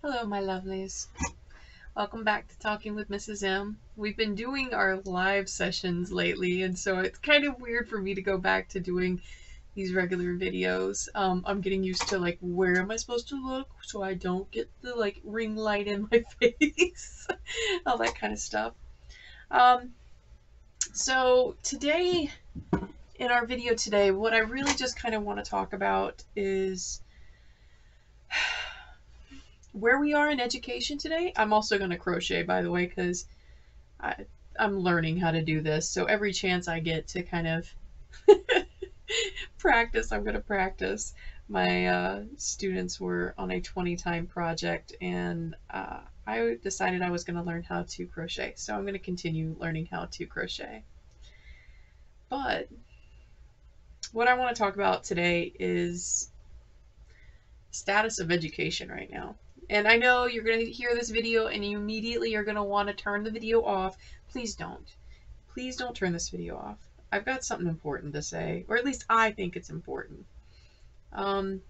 Hello, my lovelies. Welcome back to Talking with Mrs. M. We've been doing our live sessions lately, and so it's kind of weird for me to go back to doing these regular videos. I'm getting used to, like, where am I supposed to look so I don't get the, like, ring light in my face. All that kind of stuff. So today, in our video today, what I really just kind of want to talk about is where we are in education today. I'm also going to crochet, by the way, because I'm learning how to do this. So every chance I get to kind of practice, I'm going to practice. My students were on a 20-time project, and I decided I was going to learn how to crochet. So I'm going to continue learning how to crochet. But what I want to talk about today is status of education right now. And I know you're going to hear this video and you immediately are going to want to turn the video off. Please don't. Please don't turn this video off. I've got something important to say, or at least I think it's important. I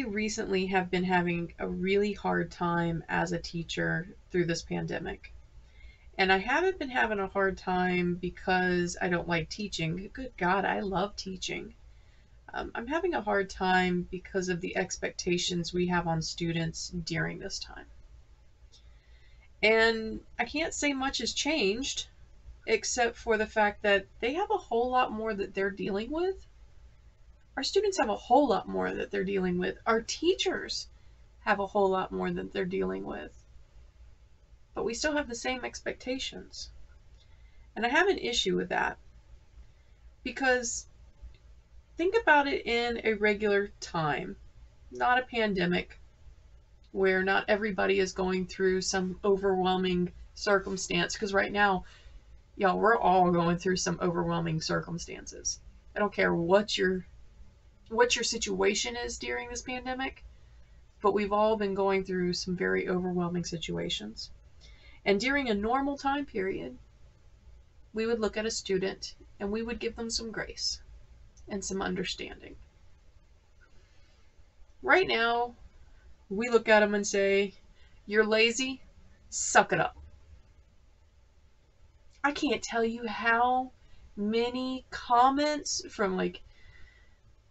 recently have been having a really hard time as a teacher through this pandemic. And I haven't been having a hard time because I don't like teaching. Good God, I love teaching. I'm having a hard time because of the expectations we have on students during this time. And I can't say much has changed, except for the fact that they have a whole lot more that they're dealing with. Our students have a whole lot more that they're dealing with. Our teachers have a whole lot more that they're dealing with. But we still have the same expectations. And I have an issue with that. Because think about it in a regular time, not a pandemic, where not everybody is going through some overwhelming circumstance. Because right now, y'all, we're all going through some overwhelming circumstances. I don't care what your situation is during this pandemic, but we've all been going through some very overwhelming situations. And during a normal time period, we would look at a student and we would give them some grace and some understanding. Right now, we look at them and say, "You're lazy, suck it up." I can't tell you how many comments from, like,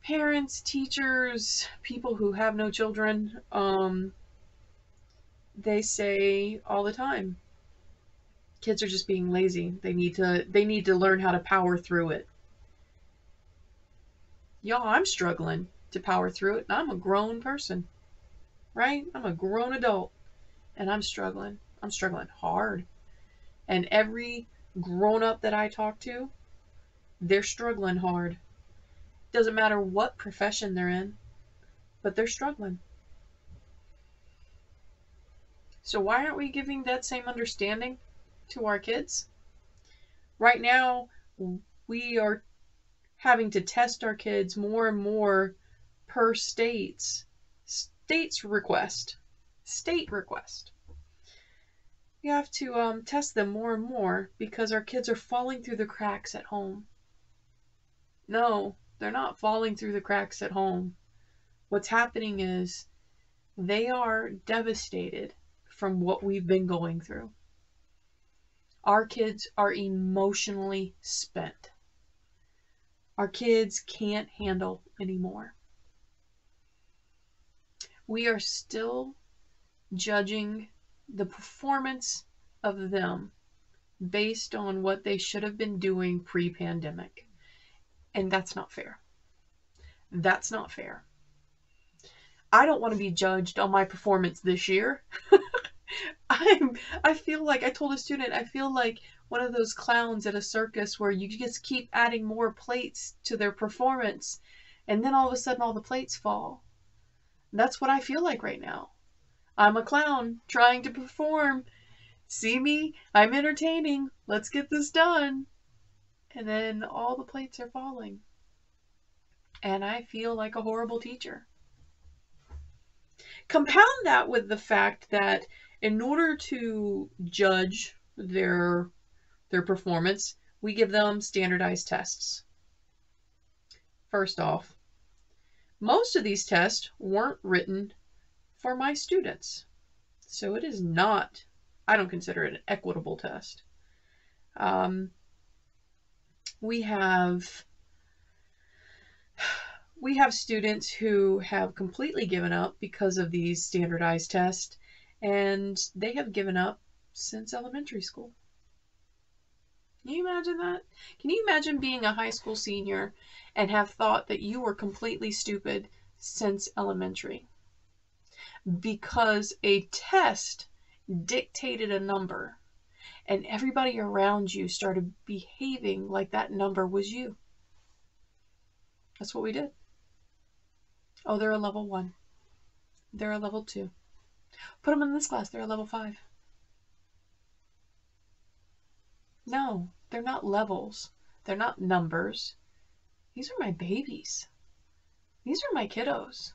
parents, teachers, people who have no children, they say all the time, kids are just being lazy. They need to learn how to power through it. Y'all, I'm struggling to power through it, and I'm a grown person, right? I'm a grown adult, and I'm struggling. I'm struggling hard. And every grown-up that I talk to, they're struggling hard. Doesn't matter what profession they're in, but they're struggling. So why aren't we giving that same understanding to our kids? Right now, we are having to test our kids more and more per state request. We have to test them more and more because our kids are falling through the cracks at home. No, they're not falling through the cracks at home. What's happening is they are devastated from what we've been going through. Our kids are emotionally spent. Our kids can't handle anymore. We are still judging the performance of them based on what they should have been doing pre-pandemic. And that's not fair. That's not fair. I don't want to be judged on my performance this year. I feel like, I told a student, I feel like one of those clowns at a circus where you just keep adding more plates to their performance, and then all of a sudden all the plates fall. That's what I feel like right now. I'm a clown trying to perform. See me? I'm entertaining. Let's get this done. And then all the plates are falling. And I feel like a horrible teacher. Compound that with the fact that in order to judge their performance, we give them standardized tests. First off, most of these tests weren't written for my students. So it is not, I don't consider it an equitable test. We have students who have completely given up because of these standardized tests, and they have given up since elementary school. Can you imagine that? Can you imagine being a high school senior and have thought that you were completely stupid since elementary? Because a test dictated a number and everybody around you started behaving like that number was you. That's what we did. Oh, they're a level 1. They're a level 2. Put them in this class, they're a level 5. No, they're not levels. They're not numbers. These are my babies. These are my kiddos.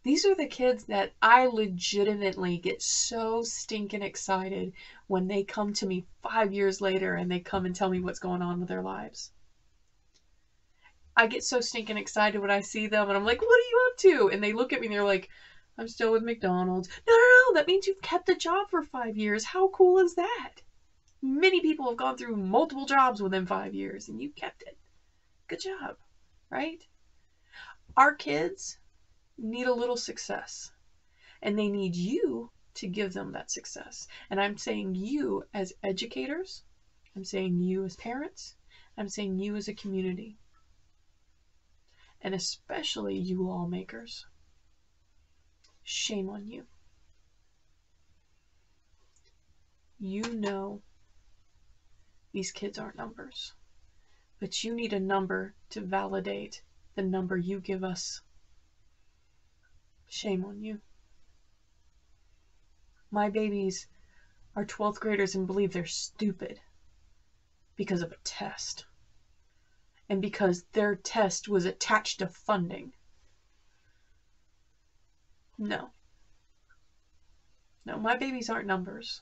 These are the kids that I legitimately get so stinking excited when they come to me 5 years later and they come and tell me what's going on with their lives. I get so stinking excited when I see them and I'm like, what are you up to? And they look at me and they're like, I'm still with McDonald's. No, that means you've kept the job for 5 years. How cool is that? Many people have gone through multiple jobs within 5 years and you kept it. Good job, right? Our kids need a little success and they need you to give them that success. And I'm saying you as educators, I'm saying you as parents, I'm saying you as a community, and especially you lawmakers. Shame on you. You know these kids aren't numbers, but you need a number to validate the number you give us. Shame on you. My babies are 12th graders and believe they're stupid because of a test and because their test was attached to funding. No, my babies aren't numbers.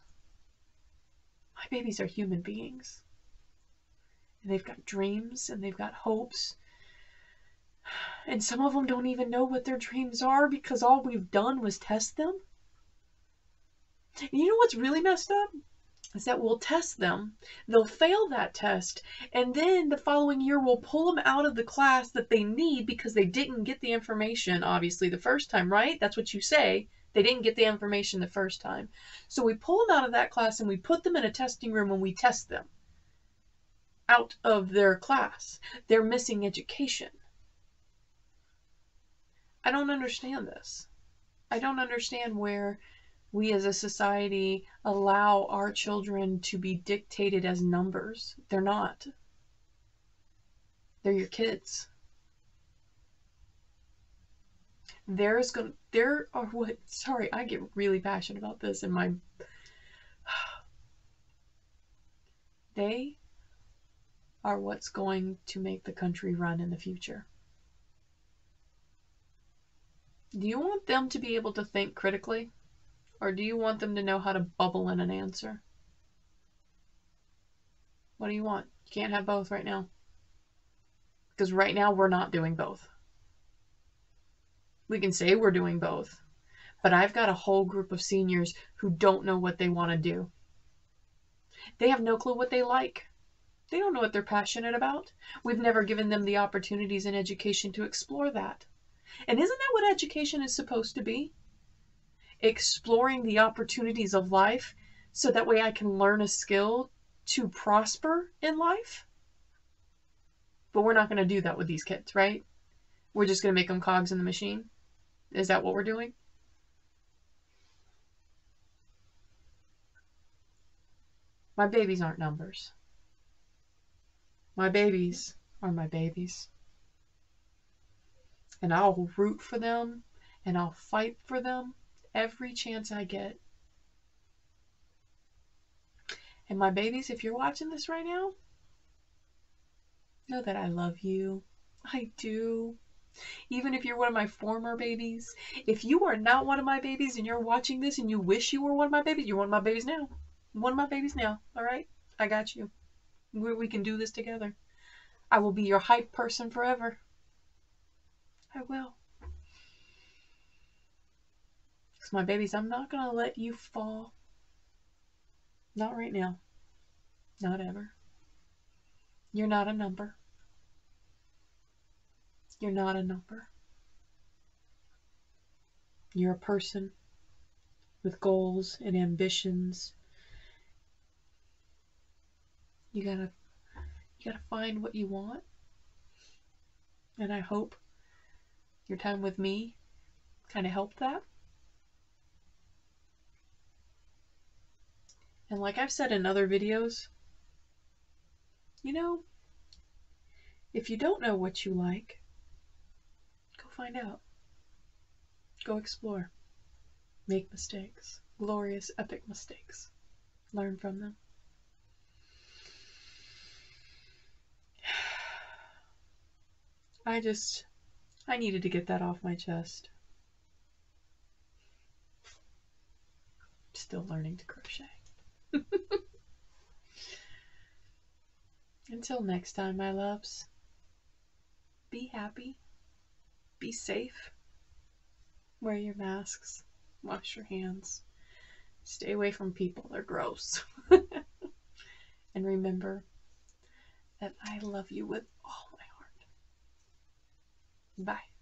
My babies are human beings. And they've got dreams and they've got hopes. And some of them don't even know what their dreams are because all we've done was test them. And you know what's really messed up? Is that we'll test them, they'll fail that test, and then the following year we'll pull them out of the class that they need because they didn't get the information, obviously, the first time, right? That's what you say. They didn't get the information the first time. So we pull them out of that class and we put them in a testing room and we test them out of their class. They're missing education. I don't understand this. I don't understand where we as a society allow our children to be dictated as numbers. They're not. They're your kids. Sorry, I get really passionate about this in my, they are what's going to make the country run in the future. Do you want them to be able to think critically? Or do you want them to know how to bubble in an answer? What do you want? You can't have both right now. Because right now we're not doing both. We can say we're doing both. But I've got a whole group of seniors who don't know what they want to do. They have no clue what they like. They don't know what they're passionate about. We've never given them the opportunities in education to explore that. And isn't that what education is supposed to be? Exploring the opportunities of life so that way I can learn a skill to prosper in life. But we're not going to do that with these kids, right? We're just going to make them cogs in the machine. Is that what we're doing? My babies aren't numbers. My babies are my babies. And I'll root for them and I'll fight for them every chance I get. And my babies, if you're watching this right now, know that I love you. I do. Even if you're one of my former babies, if you are not one of my babies and you're watching this and you wish you were one of my babies, you're one of my babies now. One of my babies now, all right? I got you. We can do this together. I will be your hype person forever. I will. Because my babies, I'm not going to let you fall. Not right now. Not ever. You're not a number. You're not a number. You're a person with goals and ambitions. You gotta find what you want. And I hope your time with me kind of helped that. And like I've said in other videos, you know, if you don't know what you like, go find out. Go explore. Make mistakes. Glorious, epic mistakes. Learn from them. I needed to get that off my chest. Still learning to crochet. Until next time, my loves, be happy, be safe, wear your masks, wash your hands, stay away from people, they're gross. And remember that I love you with all my heart. Bye.